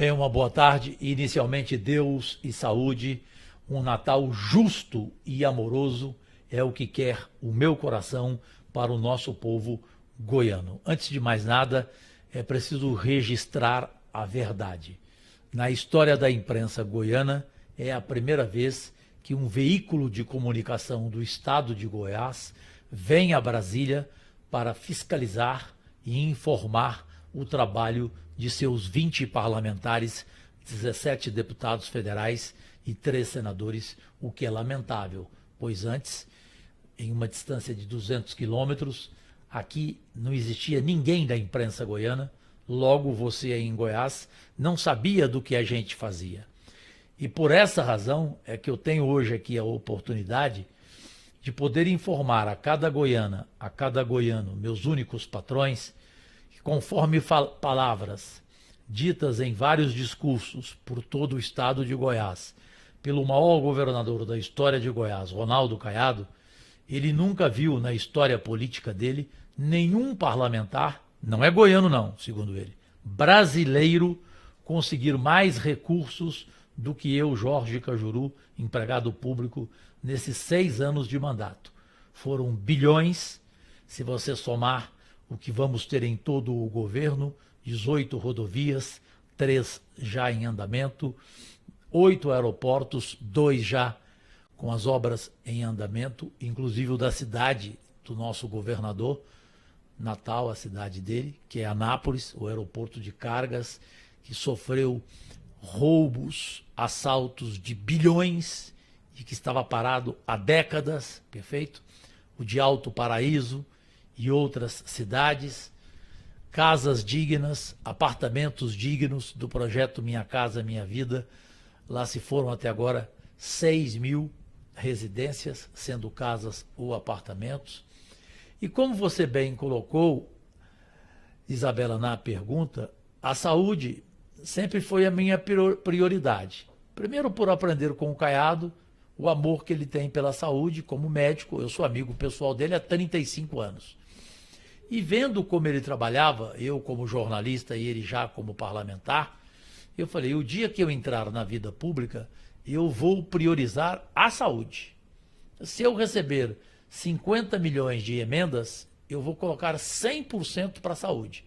Tenha uma boa tarde e inicialmente Deus e saúde, um Natal justo e amoroso é o que quer o meu coração para o nosso povo goiano. Antes de mais nada, é preciso registrar a verdade. Na história da imprensa goiana, é a primeira vez que um veículo de comunicação do estado de Goiás vem a Brasília para fiscalizar e informar o trabalho de seus 20 parlamentares, 17 deputados federais e 3 senadores, o que é lamentável, pois antes, em uma distância de 200 quilômetros, aqui não existia ninguém da imprensa goiana, logo você aí em Goiás não sabia do que a gente fazia. E por essa razão é que eu tenho hoje aqui a oportunidade de poder informar a cada goiana, a cada goiano, meus únicos patrões, que conforme palavras ditas em vários discursos por todo o estado de Goiás, pelo maior governador da história de Goiás, Ronaldo Caiado, ele nunca viu na história política dele nenhum parlamentar, não é goiano não, segundo ele, brasileiro, conseguir mais recursos do que eu, Jorge Cajuru, empregado público, nesses 6 anos de mandato. Foram bilhões, se você somar o que vamos ter em todo o governo, 18 rodovias, 3 já em andamento, 8 aeroportos, 2 já com as obras em andamento, inclusive o da cidade do nosso governador, Natal, a cidade dele, que é Anápolis, o aeroporto de cargas, que sofreu roubos, assaltos de bilhões e que estava parado há décadas, perfeito? O de Alto Paraíso e outras cidades, casas dignas, apartamentos dignos do projeto Minha Casa Minha Vida. Lá se foram até agora 6.000 residências, sendo casas ou apartamentos. E como você bem colocou, Isabela, na pergunta, a saúde sempre foi a minha prioridade. Primeiro por aprender com o Caiado, o amor que ele tem pela saúde como médico. Eu sou amigo pessoal dele há 35 anos. E vendo como ele trabalhava, eu como jornalista e ele já como parlamentar, eu falei, o dia que eu entrar na vida pública, eu vou priorizar a saúde. Se eu receber 50 milhões de emendas, eu vou colocar 100% para a saúde.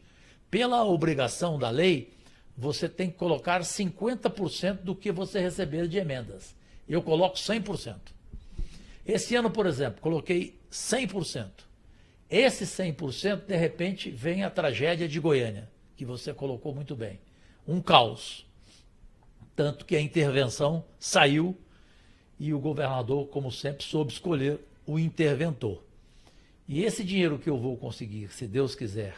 Pela obrigação da lei, você tem que colocar 50% do que você receber de emendas. Eu coloco 100%. Esse ano, por exemplo, coloquei 100%. Esse 100%, de repente, vem a tragédia de Goiânia, que você colocou muito bem. Um caos. Tanto que a intervenção saiu e o governador, como sempre, soube escolher o interventor. E esse dinheiro que eu vou conseguir, se Deus quiser,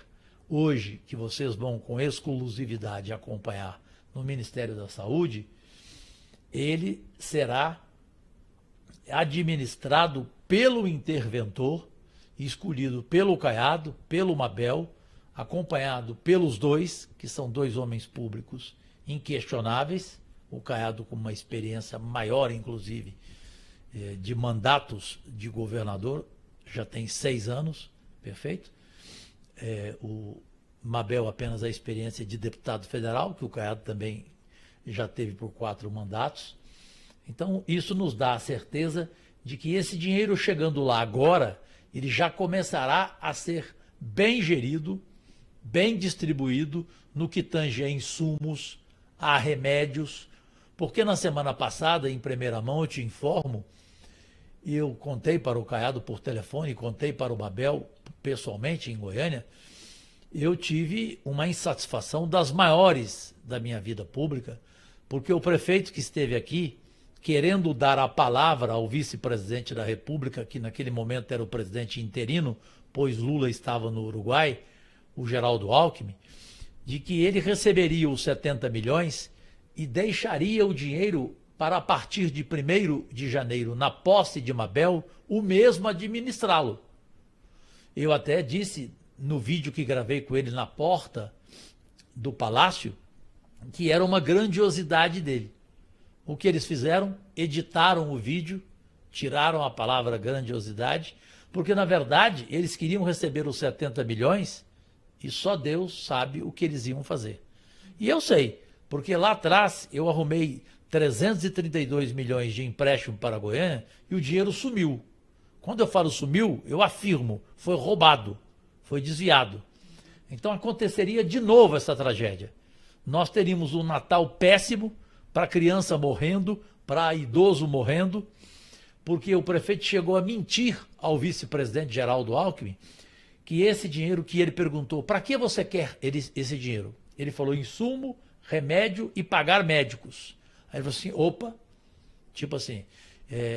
hoje, que vocês vão com exclusividade acompanhar no Ministério da Saúde, ele será administrado pelo interventor, escolhido pelo Caiado, pelo Mabel, acompanhado pelos dois, que são 2 homens públicos inquestionáveis, o Caiado com uma experiência maior, inclusive, de mandatos de governador, já tem 6 anos, perfeito? O Mabel apenas a experiência de deputado federal, que o Caiado também já teve por 4 mandatos. Então, isso nos dá a certeza de que esse dinheiro chegando lá agora, ele já começará a ser bem gerido, bem distribuído no que tange a insumos, a remédios, porque na semana passada, em primeira mão, eu te informo, e eu contei para o Caiado por telefone, contei para o Mabel pessoalmente em Goiânia, eu tive uma insatisfação das maiores da minha vida pública, porque o prefeito que esteve aqui, querendo dar a palavra ao vice-presidente da República, que naquele momento era o presidente interino, pois Lula estava no Uruguai, o Geraldo Alckmin, de que ele receberia os 70 milhões e deixaria o dinheiro para, a partir de 1º de janeiro, na posse de Mabel, o mesmo administrá-lo. Eu até disse no vídeo que gravei com ele na porta do palácio, que era uma grandiosidade dele. O que eles fizeram? Editaram o vídeo, tiraram a palavra grandiosidade, porque na verdade eles queriam receber os 70 milhões e só Deus sabe o que eles iam fazer. E eu sei, Porque lá atrás eu arrumei 332 milhões de empréstimo para Goiânia e o dinheiro sumiu. Quando eu falo sumiu, eu afirmo, foi roubado, foi desviado. Então aconteceria de novo essa tragédia. Nós teríamos um Natal péssimo, para criança morrendo, para idoso morrendo, porque o prefeito chegou a mentir ao vice-presidente Geraldo Alckmin que esse dinheiro que ele perguntou, para que você quer esse dinheiro? Ele falou insumo, remédio e pagar médicos. Aí ele falou assim, opa, tipo assim,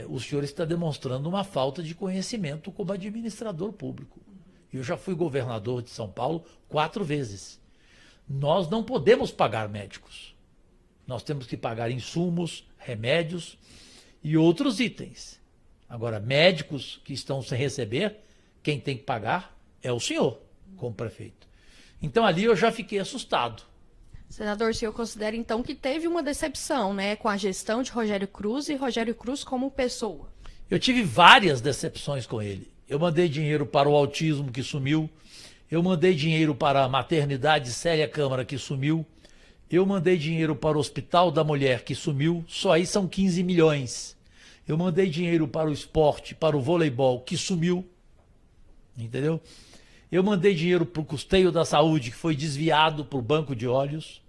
o senhor está demonstrando uma falta de conhecimento como administrador público. Eu já fui governador de São Paulo 4 vezes. Nós não podemos pagar médicos. Nós temos que pagar insumos, remédios e outros itens. Agora, médicos que estão sem receber, quem tem que pagar é o senhor, como prefeito. Então ali eu já fiquei assustado. Senador, o senhor considera então que teve uma decepção, né, com a gestão de Rogério Cruz e Rogério Cruz como pessoa? Eu tive várias decepções com ele. Eu mandei dinheiro para o autismo que sumiu, eu mandei dinheiro para a maternidade Célia Câmara que sumiu, eu mandei dinheiro para o Hospital da Mulher que sumiu, só aí são 15 milhões. Eu mandei dinheiro para o esporte, para o voleibol que sumiu, entendeu? Eu mandei dinheiro para o custeio da saúde que foi desviado para o banco de olhos.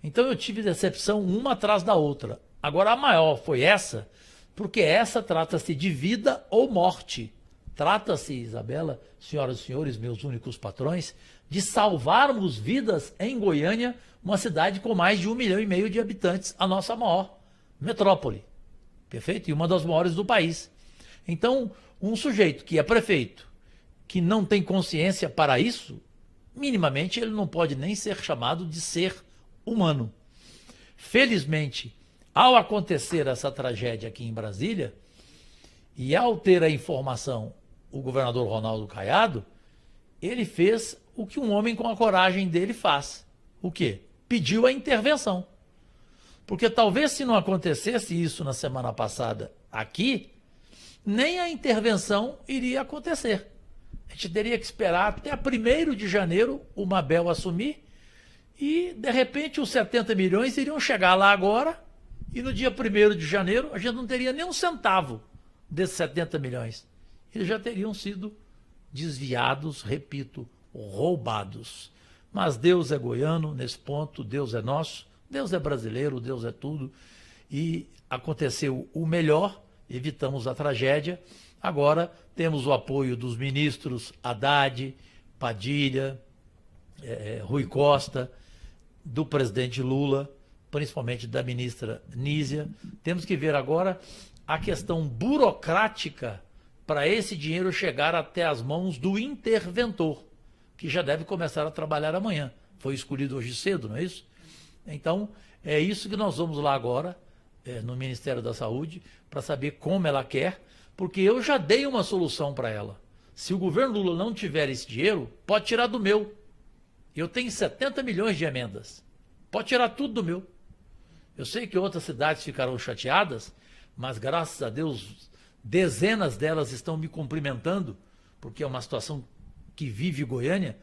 Então eu tive decepção uma atrás da outra. Agora a maior foi essa, porque essa trata-se de vida ou morte. Trata-se, Isabela, senhoras e senhores, meus únicos patrões, de salvarmos vidas em Goiânia, uma cidade com mais de 1,5 milhão de habitantes, a nossa maior metrópole. Perfeito? E uma das maiores do país. Então, um sujeito que é prefeito, que não tem consciência para isso, minimamente ele não pode nem ser chamado de ser humano. Felizmente, ao acontecer essa tragédia aqui em Brasília, e ao ter a informação, o governador Ronaldo Caiado, ele fez o que um homem com a coragem dele faz. O quê? Pediu a intervenção. Porque talvez se não acontecesse isso na semana passada aqui, nem a intervenção iria acontecer. A gente teria que esperar até 1º de janeiro o Mabel assumir e, de repente, os 70 milhões iriam chegar lá agora e no dia 1º de janeiro a gente não teria nem um centavo desses 70 milhões. Eles já teriam sido desviados, repito, roubados. Mas Deus é goiano nesse ponto, Deus é nosso, Deus é brasileiro, Deus é tudo. E aconteceu o melhor, evitamos a tragédia. Agora temos o apoio dos ministros Haddad, Padilha, Rui Costa, do presidente Lula, principalmente da ministra Nízia. Temos que ver agora a questão burocrática para esse dinheiro chegar até as mãos do interventor, que já deve começar a trabalhar amanhã. Foi escolhido hoje cedo, não é isso? Então, é isso que nós vamos lá agora, no Ministério da Saúde, para saber como ela quer, porque eu já dei uma solução para ela. Se o governo Lula não tiver esse dinheiro, pode tirar do meu. Eu tenho 70 milhões de emendas. Pode tirar tudo do meu. Eu sei que outras cidades ficarão chateadas, mas graças a Deus, dezenas delas estão me cumprimentando, porque é uma situação que vive Goiânia,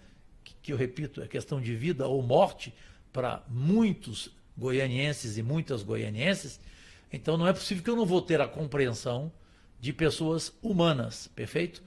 que eu repito, é questão de vida ou morte para muitos goianienses e muitas goianienses. Então não é possível que eu não vou ter a compreensão de pessoas humanas, perfeito?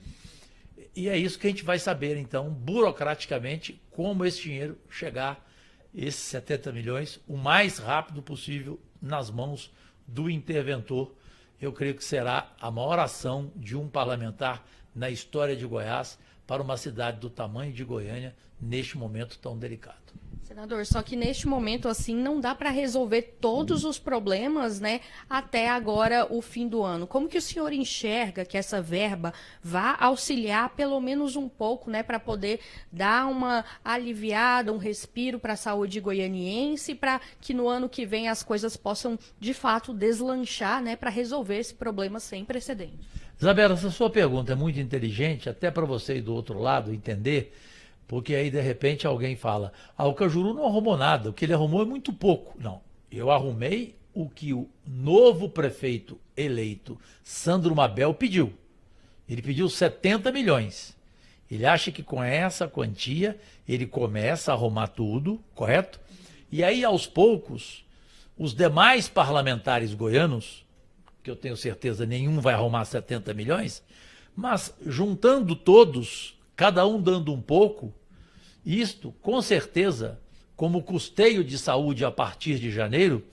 E é isso que a gente vai saber, então, burocraticamente, como esse dinheiro chegar, esses 70 milhões, o mais rápido possível nas mãos do interventor. Eu creio que será a maior ação de um parlamentar na história de Goiás para uma cidade do tamanho de Goiânia neste momento tão delicado. Senador, só que neste momento, assim, não dá para resolver todos os problemas, né, até agora o fim do ano. Como que o senhor enxerga que essa verba vá auxiliar pelo menos um pouco, né, para poder dar uma aliviada, um respiro para a saúde goianiense, para que no ano que vem as coisas possam, de fato, deslanchar, né, para resolver esse problema sem precedentes? Isabela, essa sua pergunta é muito inteligente, até para você e do outro lado entender. Porque aí, de repente, alguém fala, o Cajuru não arrumou nada, o que ele arrumou é muito pouco. Não, eu arrumei o que o novo prefeito eleito, Sandro Mabel, pediu. Ele pediu 70 milhões. Ele acha que com essa quantia ele começa a arrumar tudo, correto? E aí, aos poucos, os demais parlamentares goianos, que eu tenho certeza nenhum vai arrumar 70 milhões, mas juntando todos, cada um dando um pouco, isto, com certeza, como custeio de saúde a partir de janeiro,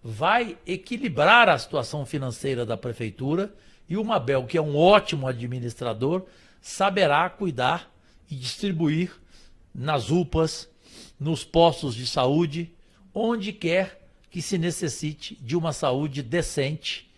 vai equilibrar a situação financeira da prefeitura e o Mabel, que é um ótimo administrador, saberá cuidar e distribuir nas UPAs, nos postos de saúde, onde quer que se necessite de uma saúde decente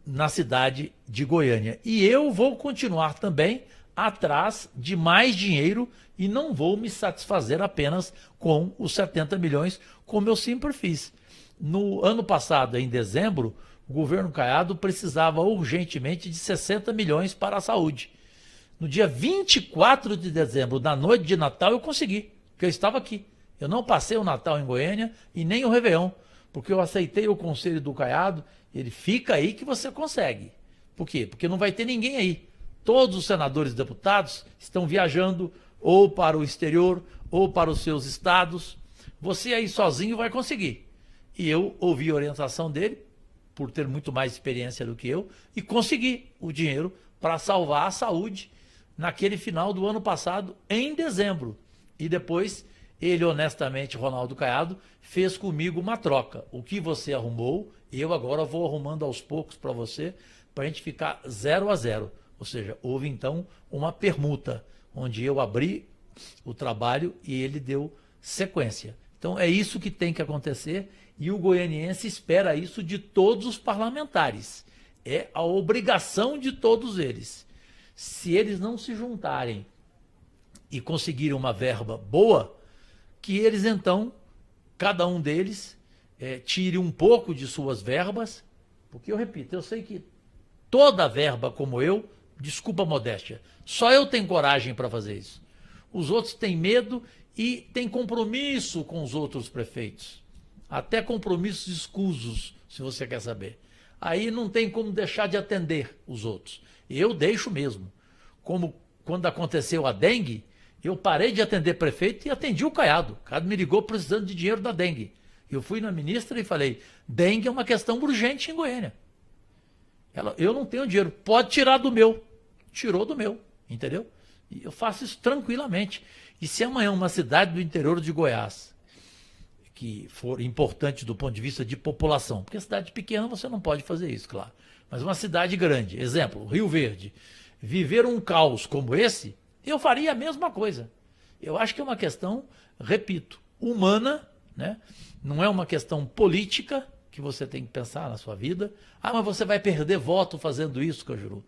na cidade de Goiânia. E eu vou continuar também atrás de mais dinheiro e não vou me satisfazer apenas com os 70 milhões, como eu sempre fiz. No ano passado, em dezembro, o governo Caiado precisava urgentemente de 60 milhões para a saúde. No dia 24 de dezembro, na noite de Natal, eu consegui, porque eu estava aqui. Eu não passei o Natal em Goiânia e nem o Réveillon, porque eu aceitei o conselho do Caiado, ele fica aí que você consegue. Por quê? Porque não vai ter ninguém aí. Todos os senadores e deputados estão viajando ou para o exterior ou para os seus estados. Você aí sozinho vai conseguir. E eu ouvi a orientação dele, por ter muito mais experiência do que eu, e consegui o dinheiro para salvar a saúde naquele final do ano passado, em dezembro. E depois, ele honestamente, Ronaldo Caiado, fez comigo uma troca. O que você arrumou, eu agora vou arrumando aos poucos para você, para a gente ficar 0-0. Ou seja, houve então uma permuta, onde eu abri o trabalho e ele deu sequência. Então é isso que tem que acontecer e o goianiense espera isso de todos os parlamentares. É a obrigação de todos eles. Se eles não se juntarem e conseguirem uma verba boa, que eles então, cada um deles, tire um pouco de suas verbas, porque eu repito, eu sei que toda verba como eu, desculpa a modéstia, só eu tenho coragem para fazer isso. Os outros têm medo e têm compromisso com os outros prefeitos. Até compromissos escusos, se você quer saber. Aí não tem como deixar de atender os outros. Eu deixo mesmo. Como quando aconteceu a dengue, eu parei de atender prefeito e atendi o Caiado. O Caiado me ligou precisando de dinheiro da dengue. Eu fui na ministra e falei, dengue é uma questão urgente em Goiânia. Eu não tenho dinheiro, pode tirar do meu. Tirou do meu, entendeu? E eu faço isso tranquilamente. E se amanhã uma cidade do interior de Goiás, que for importante do ponto de vista de população, porque cidade pequena você não pode fazer isso, claro. Mas uma cidade grande, exemplo, Rio Verde, viver um caos como esse, eu faria a mesma coisa. Eu acho que é uma questão, repito, humana, né? Não é uma questão política que você tem que pensar na sua vida. Ah, mas você vai perder voto fazendo isso, Cajuru.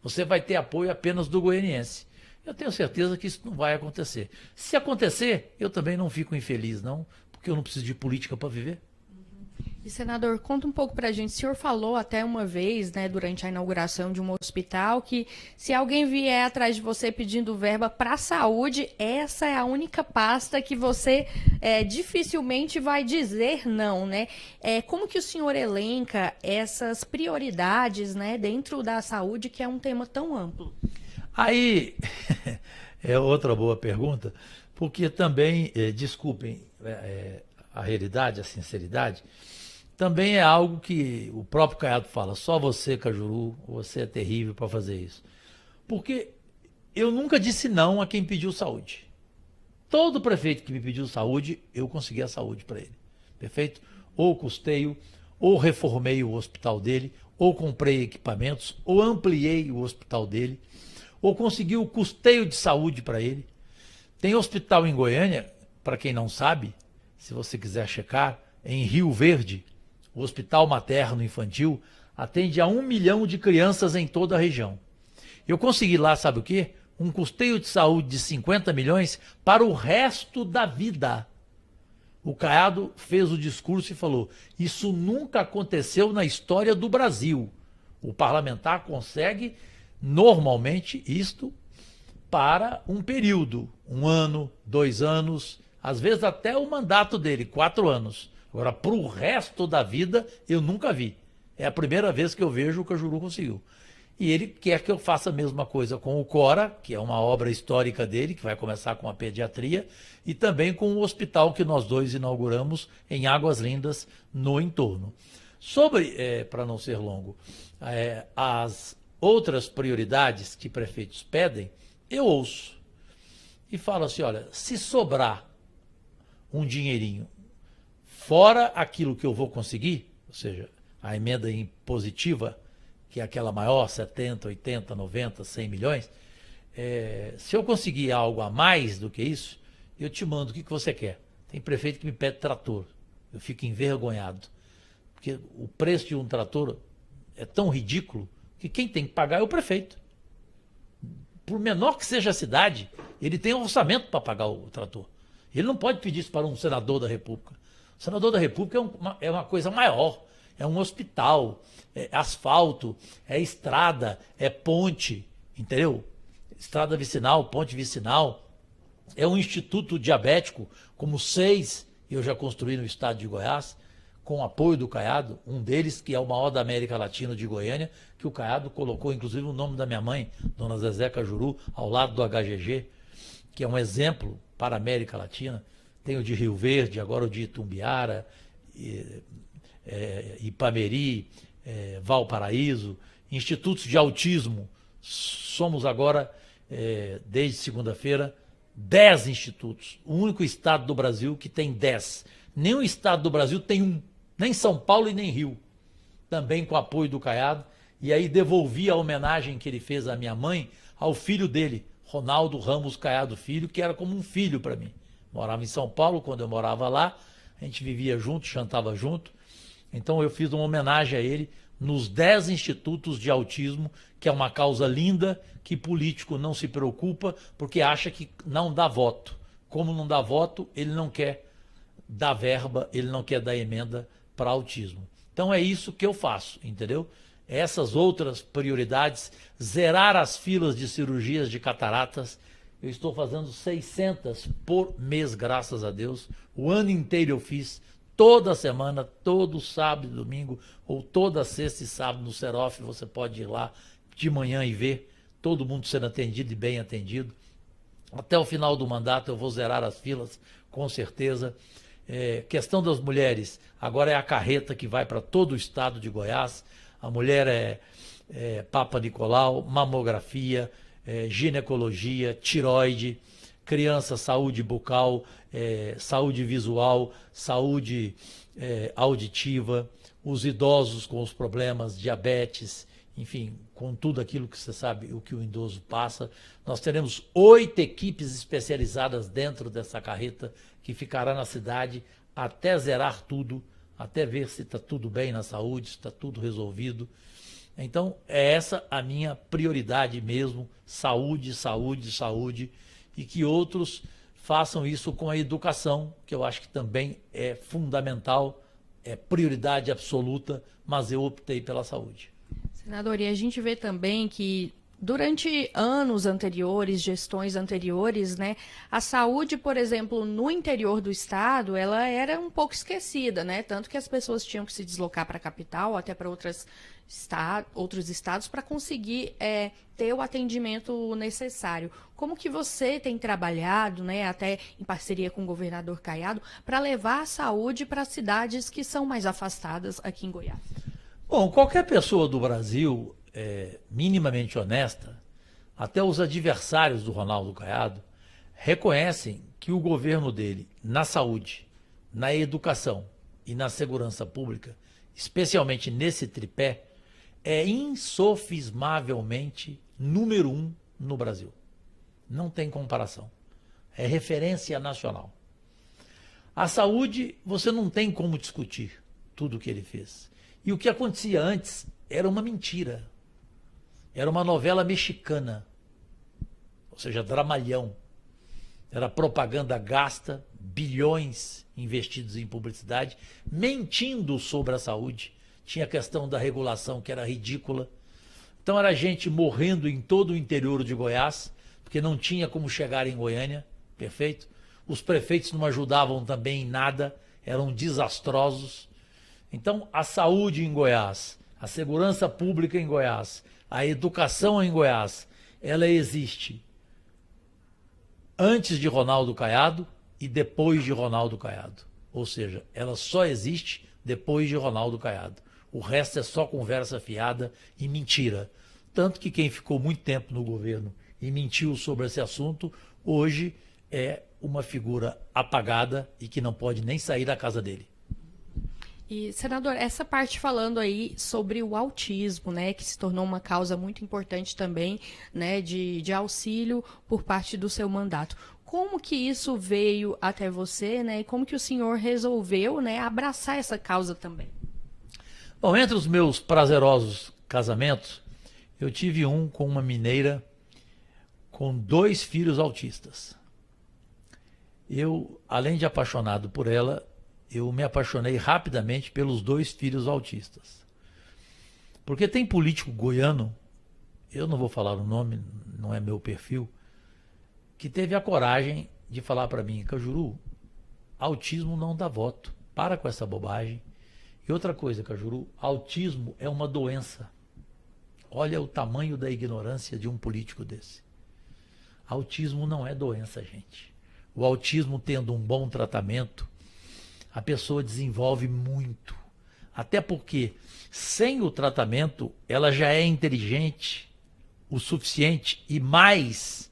Você vai ter apoio apenas do goianiense. Eu tenho certeza que isso não vai acontecer. Se acontecer, eu também não fico infeliz, não, porque eu não preciso de política para viver. E, senador, conta um pouco para a gente. O senhor falou até uma vez, né, durante a inauguração de um hospital, que se alguém vier atrás de você pedindo verba para a saúde, essa é a única pasta que você dificilmente vai dizer não, né? Como que o senhor elenca essas prioridades, né, dentro da saúde, que é um tema tão amplo? Aí, é outra boa pergunta, porque também, desculpem a realidade, a sinceridade, também é algo que o próprio Caiado fala, só você, Cajuru, você é terrível para fazer isso. Porque eu nunca disse não a quem pediu saúde. Todo prefeito que me pediu saúde, eu consegui a saúde para ele. Perfeito? Ou custeio, ou reformei o hospital dele, ou comprei equipamentos, ou ampliei o hospital dele, ou consegui o custeio de saúde para ele. Tem hospital em Goiânia, para quem não sabe, se você quiser checar, em Rio Verde, o Hospital Materno Infantil atende a 1 milhão de crianças em toda a região. Eu consegui lá, sabe o quê? Um custeio de saúde de 50 milhões para o resto da vida. O Caiado fez o discurso e falou, isso nunca aconteceu na história do Brasil. O parlamentar consegue, normalmente, isto para um período, 1 ano, 2 anos, às vezes até o mandato dele, 4 anos. Agora, para o resto da vida, eu nunca vi. É a primeira vez que eu vejo o Cajuru conseguiu. E ele quer que eu faça a mesma coisa com o Cora, que é uma obra histórica dele, que vai começar com a pediatria, e também com o hospital que nós dois inauguramos em Águas Lindas, no entorno. Sobre, para não ser longo, as outras prioridades que prefeitos pedem, eu ouço e falo assim, olha, se sobrar um dinheirinho fora aquilo que eu vou conseguir, ou seja, a emenda impositiva, que é aquela maior, 70, 80, 90, 100 milhões, se eu conseguir algo a mais do que isso, eu te mando o que você quer. Tem prefeito que me pede trator, eu fico envergonhado, porque o preço de um trator é tão ridículo que quem tem que pagar é o prefeito. Por menor que seja a cidade, ele tem um orçamento para pagar o trator. Ele não pode pedir isso para um senador da República. O senador da República é uma coisa maior. É um hospital, é asfalto, é estrada, é ponte, entendeu? Estrada vicinal, ponte vicinal. É um instituto diabético, como 6 eu já construí no estado de Goiás, com o apoio do Caiado, um deles que é o maior da América Latina de Goiânia, que o Caiado colocou inclusive o nome da minha mãe, Dona Zezé Cajuru, ao lado do HGG, que é um exemplo para a América Latina. Tem o de Rio Verde, agora o de Itumbiara, Ipameri, Valparaíso, institutos de autismo. Somos agora, desde segunda-feira, 10 institutos. O único estado do Brasil que tem 10. Nenhum estado do Brasil tem um, nem São Paulo e nem Rio. Também com apoio do Caiado. E aí devolvi a homenagem que ele fez à minha mãe ao filho dele, Ronaldo Ramos Caiado Filho, que era como um filho para mim. Morava em São Paulo, quando eu morava lá, a gente vivia junto, jantava junto. Então eu fiz uma homenagem a ele nos 10 institutos de autismo, que é uma causa linda, que político não se preocupa, porque acha que não dá voto. Como não dá voto, ele não quer dar verba, ele não quer dar emenda para autismo. Então é isso que eu faço, entendeu? Essas outras prioridades, zerar as filas de cirurgias de cataratas. Eu estou fazendo 600 por mês, graças a Deus. O ano inteiro eu fiz, toda semana, todo sábado e domingo, ou toda sexta e sábado no Serof, você pode ir lá de manhã e ver todo mundo sendo atendido e bem atendido. Até o final do mandato eu vou zerar as filas, com certeza. Questão das mulheres, agora é a carreta que vai para todo o estado de Goiás. A mulher Papa Nicolau, mamografia, ginecologia, tiroide, criança, saúde bucal, saúde visual, saúde auditiva, os idosos com os problemas, diabetes, enfim, com tudo aquilo que você sabe, o que o idoso passa. Nós teremos 8 equipes especializadas dentro dessa carreta que ficará na cidade até zerar tudo, até ver se está tudo bem na saúde, se está tudo resolvido. Então, é essa a minha prioridade mesmo, saúde, saúde, saúde, e que outros façam isso com a educação, que eu acho que também é fundamental, é prioridade absoluta, mas eu optei pela saúde. Senador, e a gente vê também que durante anos anteriores, gestões anteriores, né, a saúde, por exemplo, no interior do estado, ela era um pouco esquecida, né? Tanto que as pessoas tinham que se deslocar para a capital, até para outros estados, para conseguir ter o atendimento necessário. Como que você tem trabalhado, né, até em parceria com o governador Caiado, para levar a saúde para cidades que são mais afastadas aqui em Goiás? Bom, qualquer pessoa do Brasil minimamente honesta, até os adversários do Ronaldo Caiado, reconhecem que o governo dele, na saúde, na educação e na segurança pública, especialmente nesse tripé, é insofismavelmente número 1 no Brasil. Não tem comparação. É referência nacional. A saúde, você não tem como discutir tudo o que ele fez. E o que acontecia antes era uma mentira. Era uma novela mexicana, ou seja, dramalhão. Era propaganda gasta, bilhões investidos em publicidade, mentindo sobre a saúde. Tinha a questão da regulação, que era ridícula. Então era gente morrendo em todo o interior de Goiás, porque não tinha como chegar em Goiânia, perfeito? Os prefeitos não ajudavam também em nada, eram desastrosos. Então a saúde em Goiás, a segurança pública em Goiás, a educação em Goiás, ela existe antes de Ronaldo Caiado e depois de Ronaldo Caiado. Ou seja, ela só existe depois de Ronaldo Caiado. O resto é só conversa fiada e mentira. Tanto que quem ficou muito tempo no governo e mentiu sobre esse assunto, hoje é uma figura apagada e que não pode nem sair da casa dele. E, senador, essa parte falando aí sobre o autismo, né, que se tornou uma causa muito importante também, né, de auxílio por parte do seu mandato. Como que isso veio até você, né, e como que o senhor resolveu, né, abraçar essa causa também? Bom, entre os meus prazerosos casamentos, eu tive um com uma mineira com 2 filhos autistas. Eu, além de apaixonado por ela, eu me apaixonei rapidamente pelos 2 filhos autistas. Porque tem político goiano, eu não vou falar o nome, não é meu perfil, que teve a coragem de falar para mim: Cajuru, autismo não dá voto, para com essa bobagem. E outra coisa, Cajuru, autismo é uma doença. Olha o tamanho da ignorância de um político desse. Autismo não é doença, gente. O autismo, tendo um bom tratamento, a pessoa desenvolve muito. Até porque, sem o tratamento, ela já é inteligente o suficiente e mais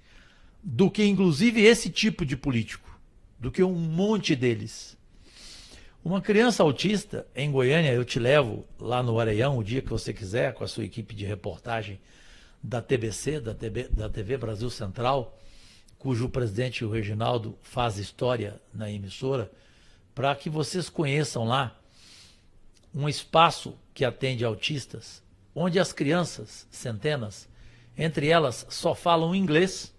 do que, inclusive, esse tipo de político, do que um monte deles. Uma criança autista em Goiânia, eu te levo lá no Areião o dia que você quiser, com a sua equipe de reportagem da TBC, da TV Brasil Central, cujo presidente, o Reginaldo, faz história na emissora, para que vocês conheçam lá um espaço que atende autistas, onde as crianças, centenas, entre elas só falam inglês,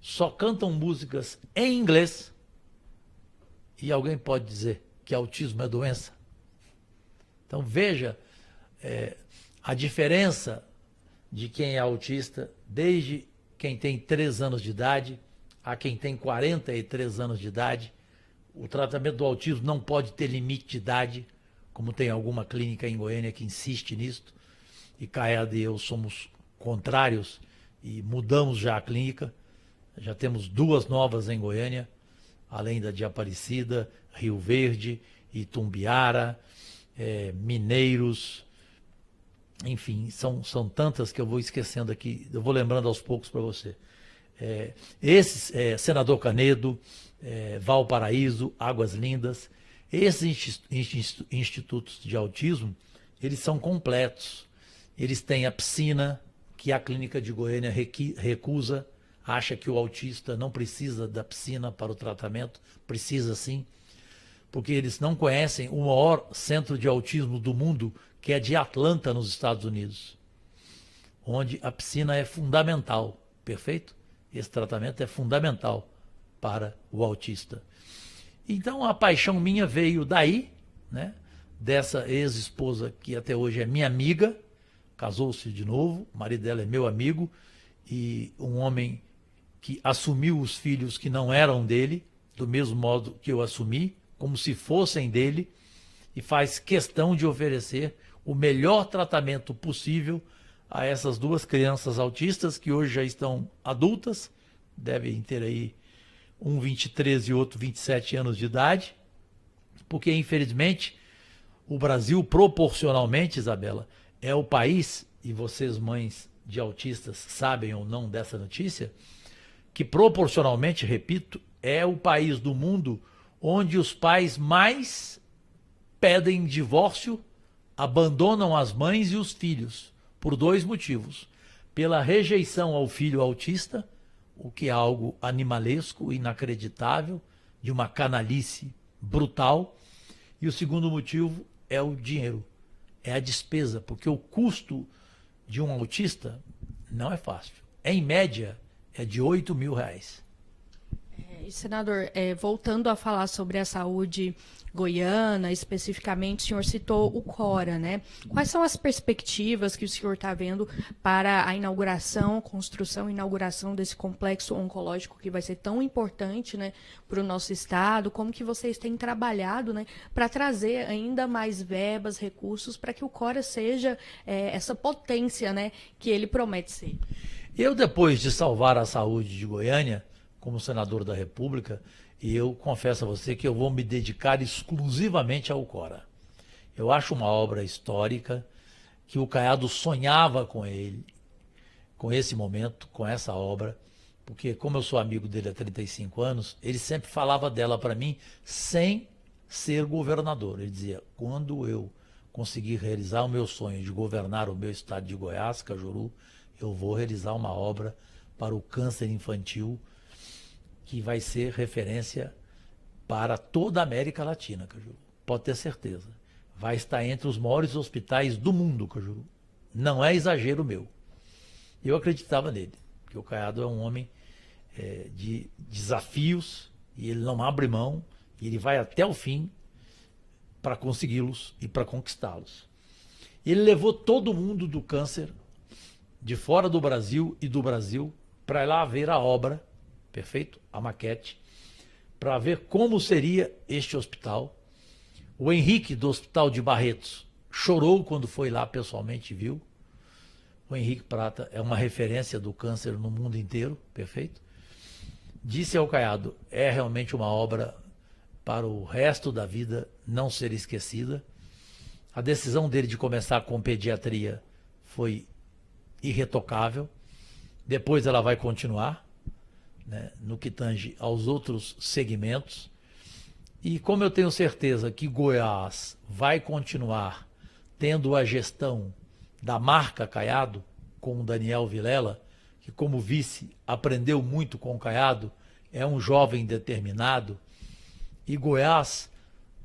só cantam músicas em inglês. E alguém pode dizer que autismo é doença? Então veja a diferença de quem é autista, desde quem tem 3 anos de idade a quem tem 43 anos de idade. O tratamento do autismo não pode ter limite de idade, como tem alguma clínica em Goiânia que insiste nisto, e Caiado e eu somos contrários e mudamos já a clínica. Já temos 2 novas em Goiânia, além da de Aparecida, Rio Verde, Itumbiara, Mineiros, enfim, são tantas que eu vou esquecendo aqui, eu vou lembrando aos poucos para você. Senador Canedo, Valparaíso, Águas Lindas, esses institutos de autismo, eles são completos. Eles têm a piscina, que a clínica de Goiânia recusa, acha que o autista não precisa da piscina para o tratamento, precisa sim, porque eles não conhecem o maior centro de autismo do mundo, que é de Atlanta, nos Estados Unidos, onde a piscina é fundamental, perfeito? Esse tratamento é fundamental para o autista. Então a paixão minha veio daí, né? Dessa ex-esposa que até hoje é minha amiga, casou-se de novo, o marido dela é meu amigo, e um homem que assumiu os filhos que não eram dele, do mesmo modo que eu assumi, como se fossem dele, e faz questão de oferecer o melhor tratamento possível a essas 2 crianças autistas que hoje já estão adultas, devem ter aí um 23 e outro 27 anos de idade, porque infelizmente o Brasil proporcionalmente, Isabela, é o país, e vocês mães de autistas sabem ou não dessa notícia, que proporcionalmente, repito, é o país do mundo onde os pais mais pedem divórcio, abandonam as mães e os filhos, por 2 motivos. Pela rejeição ao filho autista, o que é algo animalesco, inacreditável, de uma canalice brutal, e o segundo motivo é o dinheiro, é a despesa, porque o custo de um autista não é fácil. Em média, é de R$8.000. E, senador, voltando a falar sobre a saúde goiana, especificamente, o senhor citou o Cora, né? Quais são as perspectivas que o senhor está vendo para a inauguração, construção e inauguração desse complexo oncológico que vai ser tão importante, né, para o nosso estado? Como que vocês têm trabalhado, né, para trazer ainda mais verbas, recursos, para que o Cora seja essa potência, né, que ele promete ser? Eu, depois de salvar a saúde de Goiânia, como senador da República, eu confesso a você que eu vou me dedicar exclusivamente ao Cora. Eu acho uma obra histórica, que o Caiado sonhava com ele, com esse momento, com essa obra, porque como eu sou amigo dele há 35 anos, ele sempre falava dela para mim sem ser governador. Ele dizia, quando eu conseguir realizar o meu sonho de governar o meu estado de Goiás, Cajuru, eu vou realizar uma obra para o câncer infantil que vai ser referência para toda a América Latina, Cajuru. Pode ter certeza. Vai estar entre os maiores hospitais do mundo, Cajuru. Não é exagero meu. Eu acreditava nele, porque o Caiado é um homem de desafios e ele não abre mão e ele vai até o fim para consegui-los e para conquistá-los. Ele levou todo mundo do câncer de fora do Brasil e do Brasil para ir lá ver a obra, perfeito? A maquete, para ver como seria este hospital. O Henrique, do Hospital de Barretos, chorou quando foi lá pessoalmente e viu. O Henrique Prata é uma referência do câncer no mundo inteiro, perfeito? Disse ao Caiado, é realmente uma obra para o resto da vida não ser esquecida. A decisão dele de começar com pediatria foi irretocável. Depois ela vai continuar, né, no que tange aos outros segmentos. E como eu tenho certeza que Goiás vai continuar tendo a gestão da marca Caiado, com o Daniel Vilela, que como vice aprendeu muito com o Caiado, é um jovem determinado, e Goiás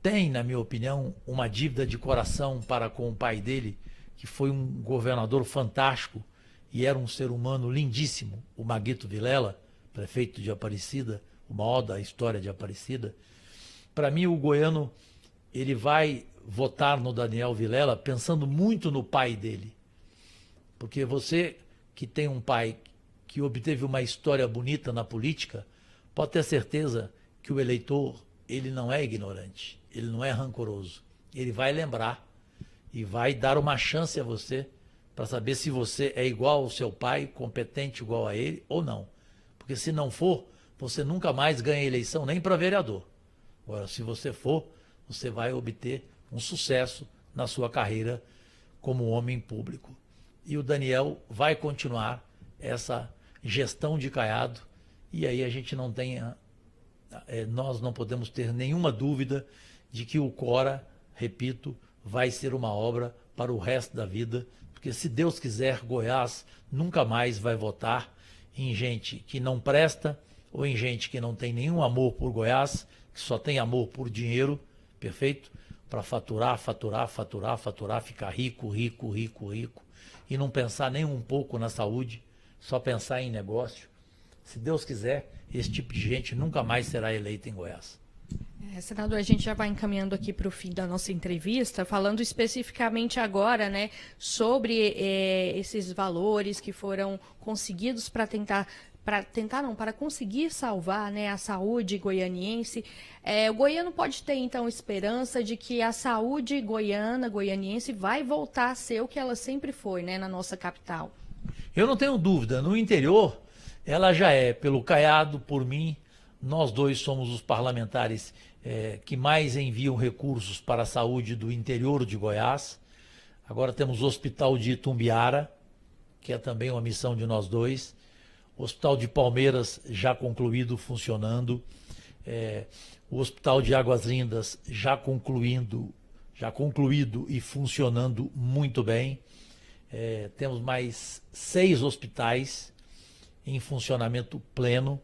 tem, na minha opinião, uma dívida de coração para com o pai dele, que foi um governador fantástico e era um ser humano lindíssimo, o Maguito Vilela, prefeito de Aparecida, o maior da história de Aparecida. Para mim, o goiano ele vai votar no Daniel Vilela pensando muito no pai dele. Porque você que tem um pai que obteve uma história bonita na política, pode ter certeza que o eleitor ele não é ignorante, ele não é rancoroso. Ele vai lembrar e vai dar uma chance a você para saber se você é igual ao seu pai, competente igual a ele ou não. Porque se não for, você nunca mais ganha eleição nem para vereador. Agora, se você for, você vai obter um sucesso na sua carreira como homem público. E o Daniel vai continuar essa gestão de Caiado, e aí a gente não tenha, nós não podemos ter nenhuma dúvida de que o Cora, repito, vai ser uma obra para o resto da vida, porque se Deus quiser, Goiás nunca mais vai votar em gente que não presta ou em gente que não tem nenhum amor por Goiás, que só tem amor por dinheiro, perfeito? Para faturar, faturar, faturar, faturar, ficar rico, rico, rico, rico, e não pensar nem um pouco na saúde, só pensar em negócio. Se Deus quiser, esse tipo de gente nunca mais será eleita em Goiás. Senador, a gente já vai encaminhando aqui para o fim da nossa entrevista, falando especificamente agora, né, sobre esses valores que foram conseguidos para conseguir salvar, né, a saúde goianiense. O goiano pode ter, então, esperança de que a saúde goianiense, vai voltar a ser o que ela sempre foi, né, na nossa capital. Eu não tenho dúvida, no interior ela já é, pelo Caiado, por mim, nós dois somos os parlamentares que mais enviam recursos para a saúde do interior de Goiás. Agora temos o Hospital de Itumbiara, que é também uma missão de nós dois. O Hospital de Palmeiras já concluído, funcionando. O Hospital de Águas Lindas já concluído e funcionando muito bem. Temos mais 6 hospitais em funcionamento pleno.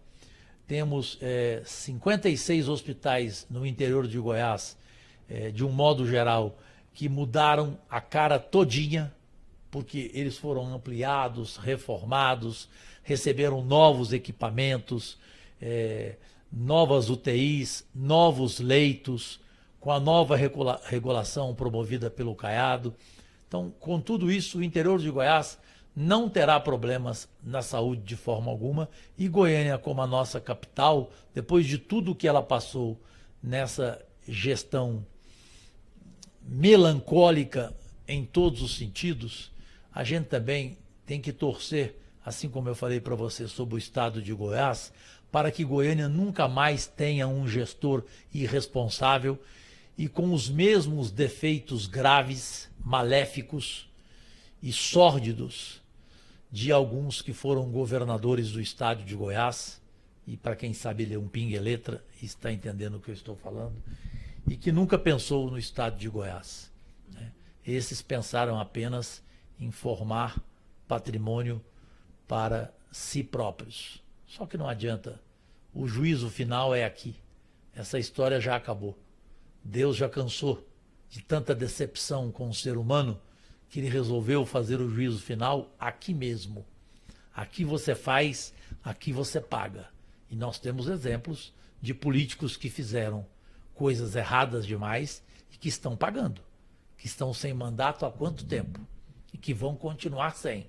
Temos 56 hospitais no interior de Goiás, de um modo geral, que mudaram a cara todinha, porque eles foram ampliados, reformados, receberam novos equipamentos, novas UTIs, novos leitos, com a nova regulação promovida pelo Caiado. Então, com tudo isso, o interior de Goiás não terá problemas na saúde de forma alguma, e Goiânia, como a nossa capital, depois de tudo que ela passou nessa gestão melancólica em todos os sentidos, a gente também tem que torcer, assim como eu falei para você sobre o estado de Goiás, para que Goiânia nunca mais tenha um gestor irresponsável e com os mesmos defeitos graves, maléficos e sórdidos de alguns que foram governadores do estado de Goiás, e para quem sabe ler um pingue-letra está entendendo o que eu estou falando, e que nunca pensou no estado de Goiás, né? Esses pensaram apenas em formar patrimônio para si próprios. Só que não adianta, o juízo final é aqui. Essa história já acabou. Deus já cansou de tanta decepção com o ser humano que ele resolveu fazer o juízo final aqui mesmo. Aqui você faz, aqui você paga. E nós temos exemplos de políticos que fizeram coisas erradas demais e que estão pagando, que estão sem mandato há quanto tempo e que vão continuar sem,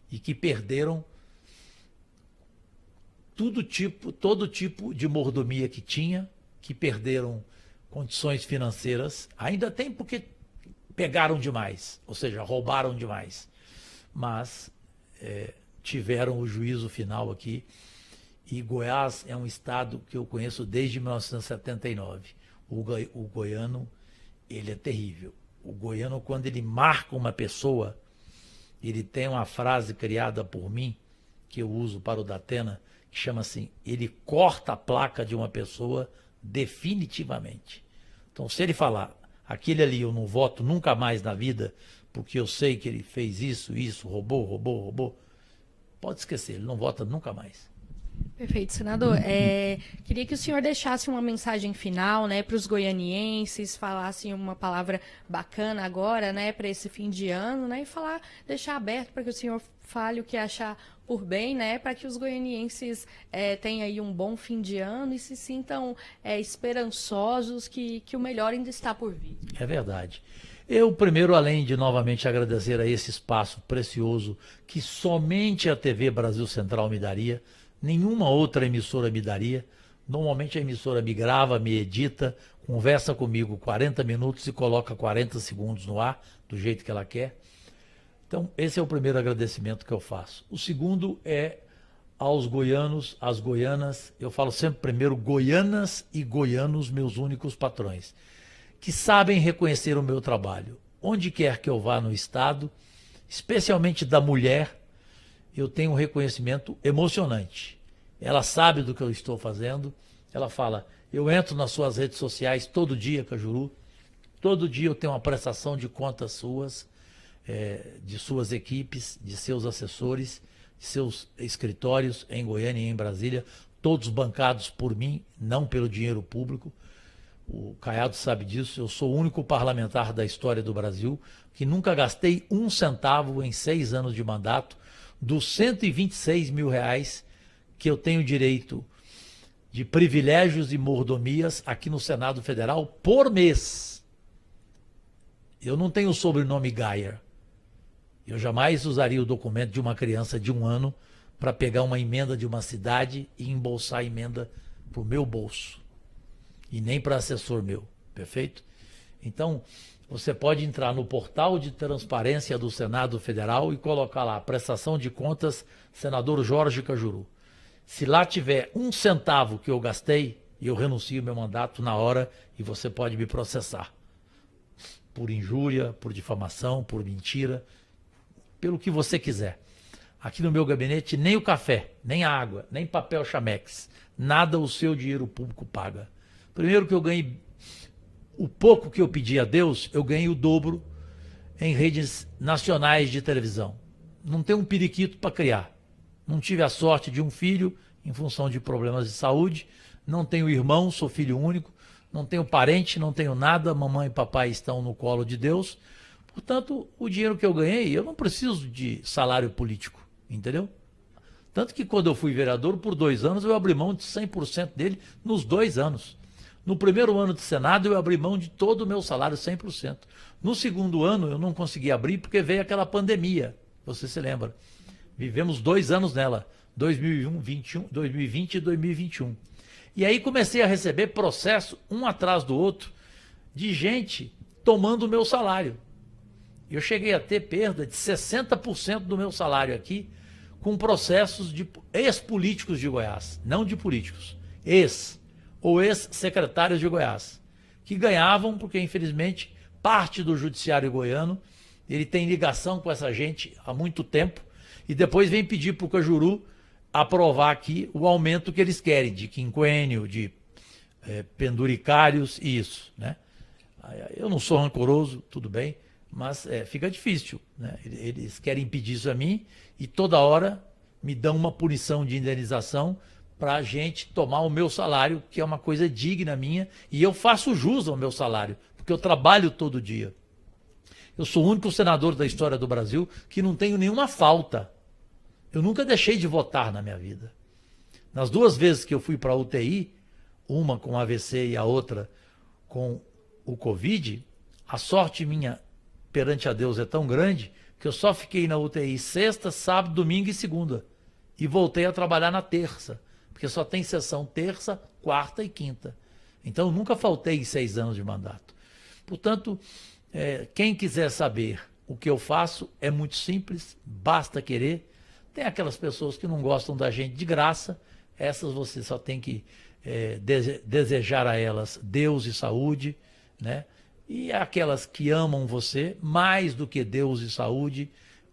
e que perderam todo tipo de mordomia que tinha, que perderam condições financeiras, ainda tem porque pegaram demais, ou seja, roubaram demais, mas tiveram o juízo final aqui. E Goiás é um estado que eu conheço desde 1979. O goiano, ele é terrível. O goiano, quando ele marca uma pessoa, ele tem uma frase criada por mim, que eu uso para o Datena, que chama assim: ele corta a placa de uma pessoa definitivamente. Então, se ele falar, aquele ali eu não voto nunca mais na vida, porque eu sei que ele fez isso, roubou, pode esquecer, ele não vota nunca mais. Perfeito, senador. Queria que o senhor deixasse uma mensagem final, né, para os goianienses, falasse uma palavra bacana agora, né, para esse fim de ano, né, e deixar aberto para que o senhor fale o que achar por bem, né, para que os goianienses tenham aí um bom fim de ano e se sintam esperançosos que o melhor ainda está por vir. É verdade. Eu, primeiro, além de novamente agradecer a esse espaço precioso que somente a TV Brasil Central me daria, nenhuma outra emissora me daria. Normalmente a emissora me grava, me edita, conversa comigo 40 minutos e coloca 40 segundos no ar, do jeito que ela quer. Então, esse é o primeiro agradecimento que eu faço. O segundo é aos goianos, às goianas, eu falo sempre primeiro goianas e goianos, meus únicos patrões, que sabem reconhecer o meu trabalho. Onde quer que eu vá no estado, especialmente da mulher, eu tenho um reconhecimento emocionante. Ela sabe do que eu estou fazendo, ela fala: eu entro nas suas redes sociais todo dia, Cajuru, todo dia eu tenho uma prestação de contas suas, de suas equipes, de seus assessores, de seus escritórios em Goiânia e em Brasília, todos bancados por mim, não pelo dinheiro público. O Caiado sabe disso, eu sou o único parlamentar da história do Brasil que nunca gastei um centavo em 6 anos de mandato, dos 126 mil reais que eu tenho direito de privilégios e mordomias aqui no Senado Federal por mês. Eu não tenho o sobrenome Geyer. Eu jamais usaria o documento de uma criança de 1 ano para pegar uma emenda de uma cidade e embolsar a emenda para o meu bolso. E nem para assessor meu, perfeito? Então, você pode entrar no portal de transparência do Senado Federal e colocar lá, prestação de contas, senador Jorge Cajuru. Se lá tiver 1 centavo que eu gastei, eu renuncio meu mandato na hora e você pode me processar. Por injúria, por difamação, por mentira, pelo que você quiser. Aqui no meu gabinete, nem o café, nem a água, nem papel Chamex, nada o seu dinheiro público paga. Primeiro que eu ganhei o pouco que eu pedi a Deus, eu ganhei o dobro em redes nacionais de televisão. Não tenho um periquito para criar. Não tive a sorte de um filho em função de problemas de saúde. Não tenho irmão, sou filho único. Não tenho parente, não tenho nada. Mamãe e papai estão no colo de Deus. Portanto, o dinheiro que eu ganhei, eu não preciso de salário político, entendeu? Tanto que quando eu fui vereador, por 2 anos, eu abri mão de 100% dele nos 2 anos. No primeiro ano de Senado, eu abri mão de todo o meu salário, 100%. No segundo ano, eu não consegui abrir porque veio aquela pandemia, você se lembra. Vivemos 2 anos nela, 2020 e 2021. E aí comecei a receber processo, um atrás do outro, de gente tomando o meu salário. Eu cheguei a ter perda de 60% do meu salário aqui, com processos de ex-políticos de Goiás, não de políticos, ou ex-secretários de Goiás, que ganhavam porque, infelizmente, parte do judiciário goiano, ele tem ligação com essa gente há muito tempo, e depois vem pedir para o Cajuru aprovar aqui o aumento que eles querem, de quinquênio, de penduricários e isso, né? Eu não sou rancoroso, tudo bem, mas fica difícil, né? Eles querem impedir isso a mim e toda hora me dão uma punição de indenização para a gente tomar o meu salário, que é uma coisa digna minha, e eu faço jus ao meu salário, porque eu trabalho todo dia. Eu sou o único senador da história do Brasil que não tenho nenhuma falta. Eu nunca deixei de votar na minha vida. Nas 2 vezes que eu fui para a UTI, uma com AVC e a outra com o Covid, a sorte minha perante a Deus é tão grande que eu só fiquei na UTI sexta, sábado, domingo e segunda. E voltei a trabalhar na terça, porque só tem sessão terça, quarta e quinta. Então eu nunca faltei em 6 anos de mandato. Portanto, quem quiser saber o que eu faço é muito simples, basta querer. Tem aquelas pessoas que não gostam da gente de graça, essas você só tem que desejar a elas Deus e saúde, né? E aquelas que amam você mais do que Deus e saúde,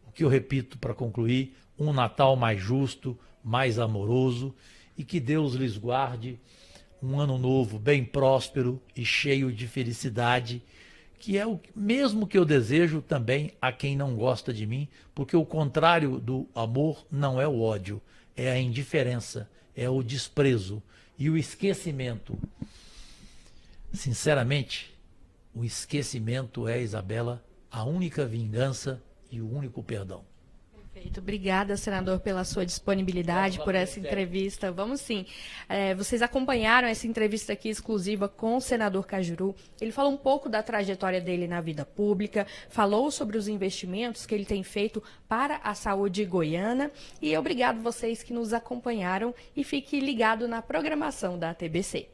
o que eu repito para concluir, um Natal mais justo, mais amoroso, e que Deus lhes guarde um ano novo bem próspero e cheio de felicidade, que é o mesmo que eu desejo também a quem não gosta de mim, porque o contrário do amor não é o ódio, é a indiferença, é o desprezo e o esquecimento. Sinceramente, o esquecimento é, Isabela, a única vingança e o único perdão. Perfeito. Obrigada, senador, pela sua disponibilidade, por essa entrevista. Vamos sim. Vocês acompanharam essa entrevista aqui exclusiva com o senador Cajuru. Ele falou um pouco da trajetória dele na vida pública, falou sobre os investimentos que ele tem feito para a saúde goiana. E obrigado vocês que nos acompanharam e fique ligado na programação da TBC.